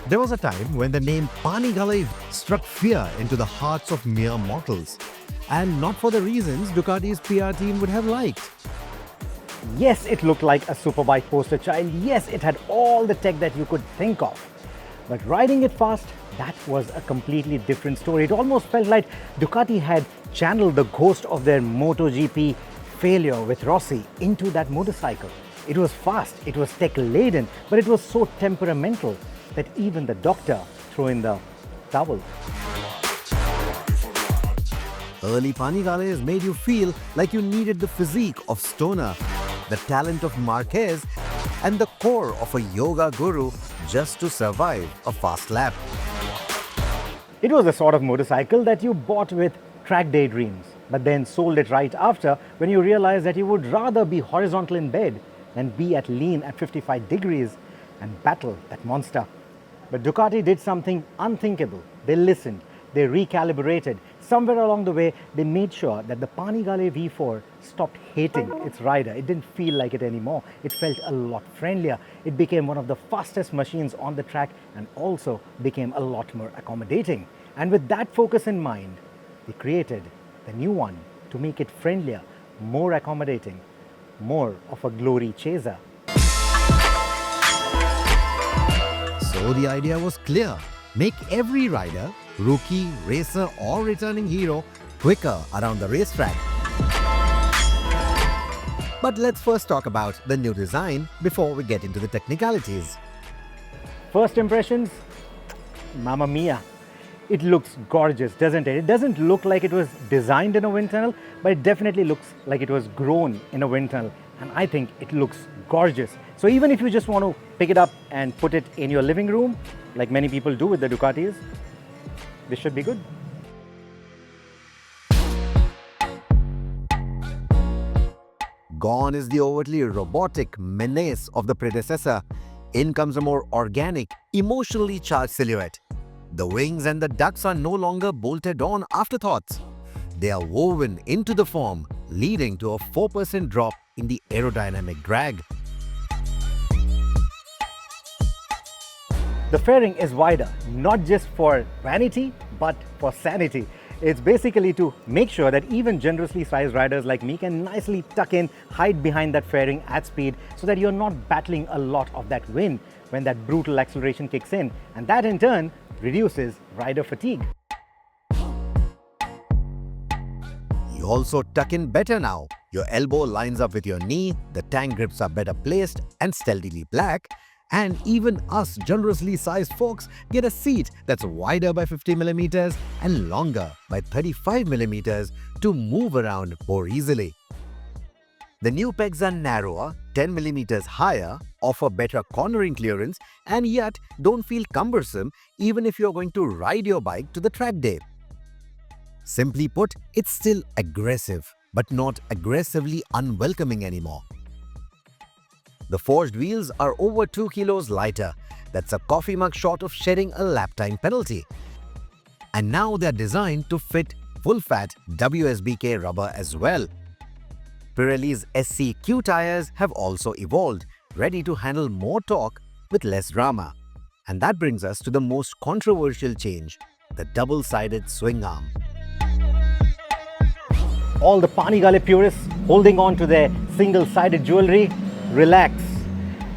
There was a time when the name Panigale struck fear into the hearts of mere mortals, and not for the reasons Ducati's PR team would have liked. Yes, it looked like a superbike poster child. Yes, it had all the tech that you could think of. But riding it fast, that was a completely different story. It almost felt like Ducati had channeled the ghost of their MotoGP failure with Rossi into that motorcycle. It was fast, it was tech-laden, but it was so temperamental that even the doctor threw in the towel. Early Panigales made you feel like you needed the physique of Stoner, the talent of Marquez, and the core of a yoga guru just to survive a fast lap. It was the sort of motorcycle that you bought with track day dreams, but then sold it right after when you realized that you would rather be horizontal in bed than be at lean at 55 degrees and battle that monster. But Ducati did something unthinkable. They listened, they recalibrated. Somewhere along the way, they made sure that the Panigale V4 stopped hating its rider. It didn't feel like it anymore. It felt a lot friendlier. It became one of the fastest machines on the track and also became a lot more accommodating. And with that focus in mind, they created the new one to make it friendlier, more accommodating, more of a glory chaser. So the idea was clear. Make every rider, rookie, racer or returning hero, quicker around the racetrack. But let's first talk about the new design before we get into the technicalities. First impressions, Mamma Mia. It looks gorgeous, doesn't it? It doesn't look like it was designed in a wind tunnel, but it definitely looks like it was grown in a wind tunnel. And I think it looks gorgeous. So even if you just want to pick it up and put it in your living room, like many people do with the Ducatis, this should be good. Gone is the overtly robotic menace of the predecessor. In comes a more organic, emotionally charged silhouette. The wings and the ducts are no longer bolted on afterthoughts. They are woven into the form, leading to a 4% drop in the aerodynamic drag. The fairing is wider, not just for vanity, but for sanity. It's basically to make sure that even generously sized riders like me can nicely tuck in, hide behind that fairing at speed so that you're not battling a lot of that wind when that brutal acceleration kicks in. And that in turn reduces rider fatigue. You also tuck in better now. Your elbow lines up with your knee, the tank grips are better placed and stealthily black, and even us generously sized folks get a seat that's wider by 50mm and longer by 35mm to move around more easily. The new pegs are narrower, 10mm higher, offer better cornering clearance, and yet don't feel cumbersome even if you're going to ride your bike to the track day. Simply put, it's still aggressive, but not aggressively unwelcoming anymore. The forged wheels are over 2 kilos lighter. That's a coffee mug short of shedding a lap time penalty. And now they're designed to fit full-fat WSBK rubber as well. Pirelli's SCQ tires have also evolved, ready to handle more torque with less drama. And that brings us to the most controversial change, the double-sided swing arm. All the Panigale purists holding on to their single-sided jewelry, relax.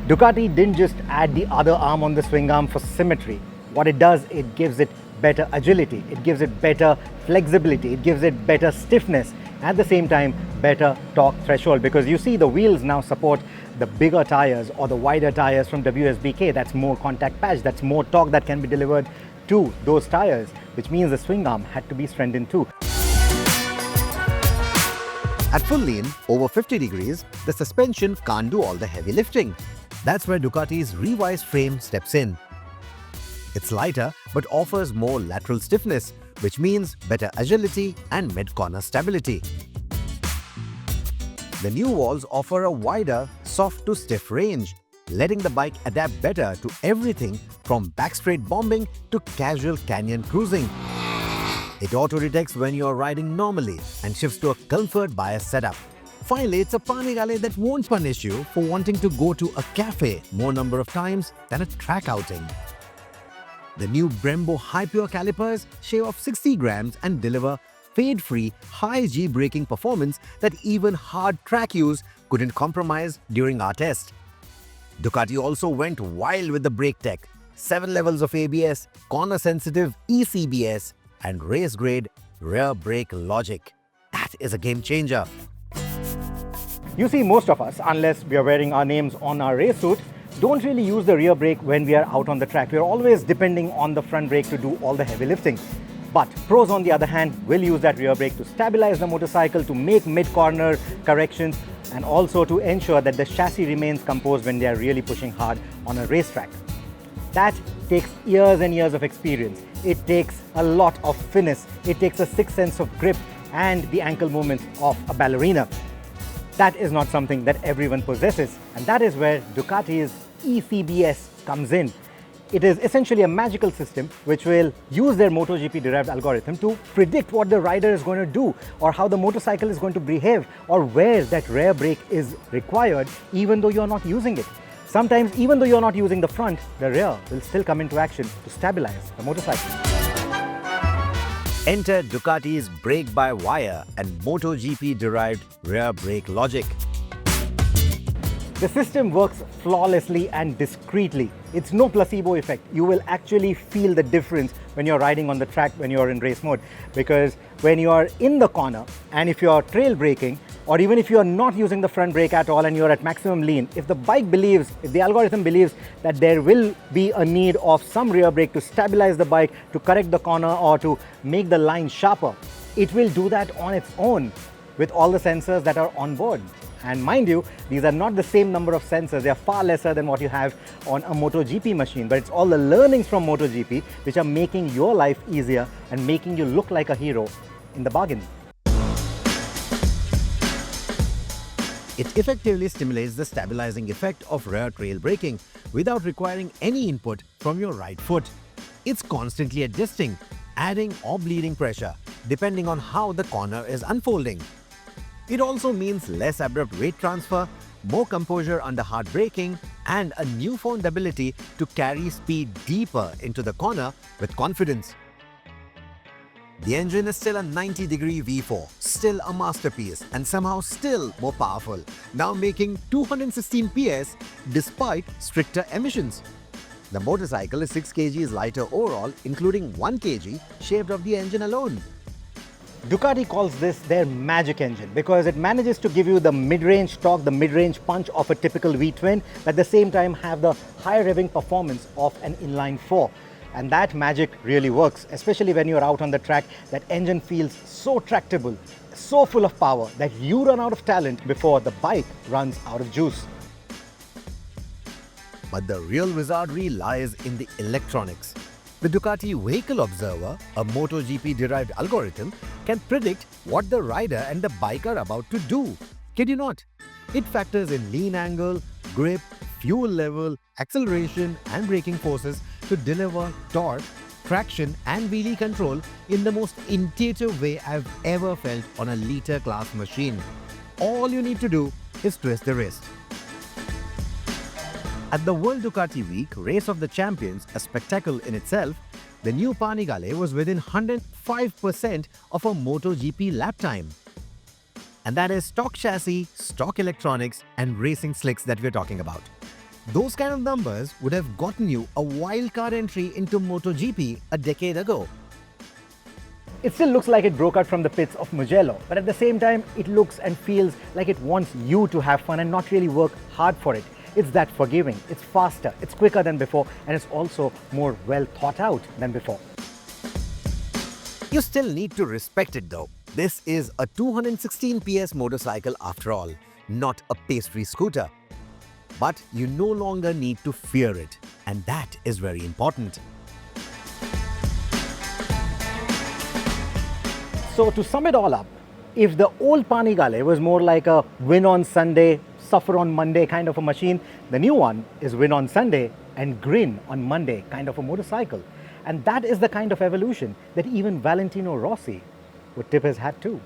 Ducati didn't just add the other arm on the swing arm for symmetry. What it does, it gives it better agility, it gives it better flexibility, it gives it better stiffness, at the same time better torque threshold, because you see the wheels now support the bigger tires or the wider tires from WSBK. That's more contact patch, that's more torque that can be delivered to those tires, which means the swing arm had to be strengthened too. At full lean, over 50 degrees, the suspension can't do all the heavy lifting. That's where Ducati's revised frame steps in. It's lighter but offers more lateral stiffness, which means better agility and mid-corner stability. The new walls offer a wider, soft to stiff range, letting the bike adapt better to everything from backstraight bombing to casual canyon cruising. It auto-detects when you're riding normally and shifts to a comfort bias setup. Finally, it's a Panigale that won't punish you for wanting to go to a cafe more number of times than a track outing. The new Brembo High Pure calipers shave off 60 grams and deliver fade-free, high-G braking performance that even hard track use couldn't compromise during our test. Ducati also went wild with the brake tech. 7 levels of ABS, corner-sensitive ECBS, and race-grade rear brake logic. That is a game changer. You see, most of us, unless we are wearing our names on our race suit, don't really use the rear brake when we are out on the track. We are always depending on the front brake to do all the heavy lifting. But pros, on the other hand, will use that rear brake to stabilize the motorcycle, to make mid-corner corrections, and also to ensure that the chassis remains composed when they are really pushing hard on a racetrack. That takes years and years of experience. It takes a lot of finesse. It takes a sixth sense of grip and the ankle movements of a ballerina. That is not something that everyone possesses, and that is where Ducati's ECBS comes in. It is essentially a magical system which will use their MotoGP derived algorithm to predict what the rider is going to do, or how the motorcycle is going to behave, or where that rear brake is required even though you're not using it. Sometimes, even though you're not using the front, the rear will still come into action to stabilize the motorcycle. Enter Ducati's brake-by-wire and MotoGP-derived rear brake logic. The system works flawlessly and discreetly. It's no placebo effect. You will actually feel the difference when you're riding on the track when you're in race mode. Because when you are in the corner, and if you're trail braking, or even if you're not using the front brake at all and you're at maximum lean, if the algorithm believes that there will be a need of some rear brake to stabilize the bike, to correct the corner, or to make the line sharper, it will do that on its own with all the sensors that are on board. And mind you, these are not the same number of sensors. They are far lesser than what you have on a MotoGP machine. But it's all the learnings from MotoGP which are making your life easier and making you look like a hero in the bargain. It effectively stimulates the stabilizing effect of rear trail braking without requiring any input from your right foot. It's constantly adjusting, adding or bleeding pressure, depending on how the corner is unfolding. It also means less abrupt weight transfer, more composure under hard braking, and a newfound ability to carry speed deeper into the corner with confidence. The engine is still a 90-degree V4, still a masterpiece, and somehow still more powerful, now making 216 PS despite stricter emissions. The motorcycle is 6 kgs lighter overall, including 1 kg shaved off the engine alone. Ducati calls this their magic engine because it manages to give you the mid-range torque, the mid-range punch of a typical V-twin, but at the same time have the high revving performance of an inline 4. And that magic really works, especially when you're out on the track. That engine feels so tractable, so full of power that you run out of talent before the bike runs out of juice. But the real wizardry lies in the electronics. The Ducati Vehicle Observer, a MotoGP-derived algorithm, can predict what the rider and the bike are about to do. Kid you not? It factors in lean angle, grip, fuel level, acceleration and braking forces to deliver torque, traction and wheelie control in the most intuitive way I've ever felt on a liter class machine. All you need to do is twist the wrist. At the World Ducati Week Race of the Champions, a spectacle in itself, the new Panigale was within 105% of a MotoGP lap time. And that is stock chassis, stock electronics and racing slicks that we're talking about. Those kind of numbers would have gotten you a wildcard entry into MotoGP a decade ago. It still looks like it broke out from the pits of Mugello, but at the same time, it looks and feels like it wants you to have fun and not really work hard for it. It's that forgiving, it's faster, it's quicker than before, and it's also more well thought out than before. You still need to respect it though. This is a 216 PS motorcycle after all, not a pastry scooter. But you no longer need to fear it, and that is very important. So to sum it all up, if the old Panigale was more like a win on Sunday, suffer on Monday kind of a machine, the new one is win on Sunday and grin on Monday kind of a motorcycle. And that is the kind of evolution that even Valentino Rossi would tip his hat to.